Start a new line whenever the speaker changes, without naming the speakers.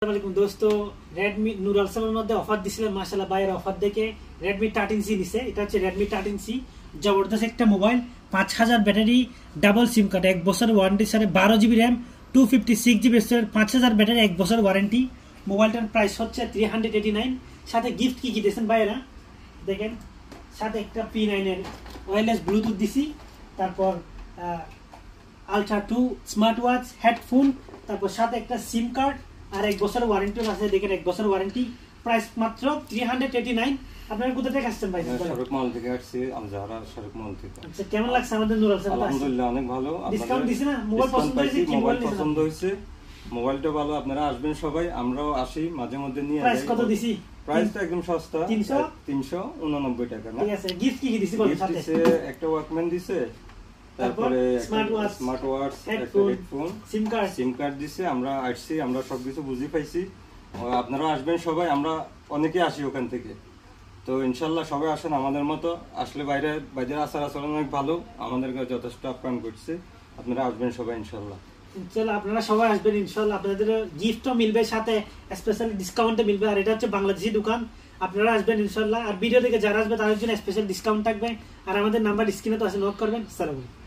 আসসালামু দোস্ত Redmi নুরাল সালের মধ্যে অফার দিছিল মাশাআল্লাহ বাইরে অফার দেখে Redmi 13C নিছে এটা হচ্ছে Redmi 13C জবরদস্ত একটা মোবাইল 5000 ব্যাটারি ডাবল সিম কার্ড 1 বছর ওয়ারেন্টি সাথে 12GB RAM 256GB storage 5000 battery 1 বছর ওয়ারেন্টি মোবাইলটার প্রাইস হচ্ছে 389 সাথে গিফট কি দিয়েছেন ভাইরা দেখেন সাথে একটা P9 এর ওয়্যারলেস ব্লুটুথ দিছি তারপর আলট্রা 2 স্মার্ট ওয়াচ হেডফোন তারপর সাথে একটা সিম কার্ড আর 1 বছর ওয়ারেন্টি আছে দেখেন 1 বছর ওয়ারেন্টি প্রাইস মাত্র 389 আপনারা কোথা থেকে আসছেন ভাই
শাহরুখ মল থেকে আসছি আমজারা শাহরুখ মল থেকে
আচ্ছা কেমন লাগছে আমাদের নুরাল স্যার
আলহামদুলিল্লাহ অনেক ভালো
ডিসকাউন্ট দিছেন না মোবাইল পছন্দ হয়েছে কি
মোবাইল পছন্দ হয়েছে মোবাইলটা ভালো আপনারা আসবেন সবাই আমরাও আসি মাঝে মধ্যে নিয়ে যাই
প্রাইস কত দিছি
প্রাইসটা একদম সস্তা 389 টাকা না
ঠিক আছে গিফট কি দিছি বলেন সাথে
একটা ওয়াকম্যান দিছে তারপরে স্মার্ট ওয়াচ হেডফোন সিম কার্ড দিছে আমরা আসছি আমরা সবকিছু বুঝি পাইছি আপনারা আসবেন সবাই আমরা অনেকে আসি ওখান থেকে তো ইনশাআল্লাহ সবাই আসেন আমাদের মতো আসলে বাইরের আচার আচরণ অনেক ভালো আমাদেরকে যথেষ্ট আপ্যায়ন করছে আপনারা আসবেন সবাই ইনশাআল্লাহ
ইনশাআল্লাহ আপনারা সবাই আসবেন ইনশাআল্লাহ আপনাদের গিফটও মিলবে সাথে স্পেশাল ডিসকাউন্টও মিলবে আর এটা হচ্ছে বাংলাদেশি দোকান আপনারা আসবেন ইনশাআল্লাহ আর ভিডিও দেখে যারা আসবে তাদের জন্য স্পেশাল ডিসকাউন্ট থাকবে আর আমাদের নাম্বার স্ক্রিনে তো আছে নোট করবেন আসসালামু আলাইকুম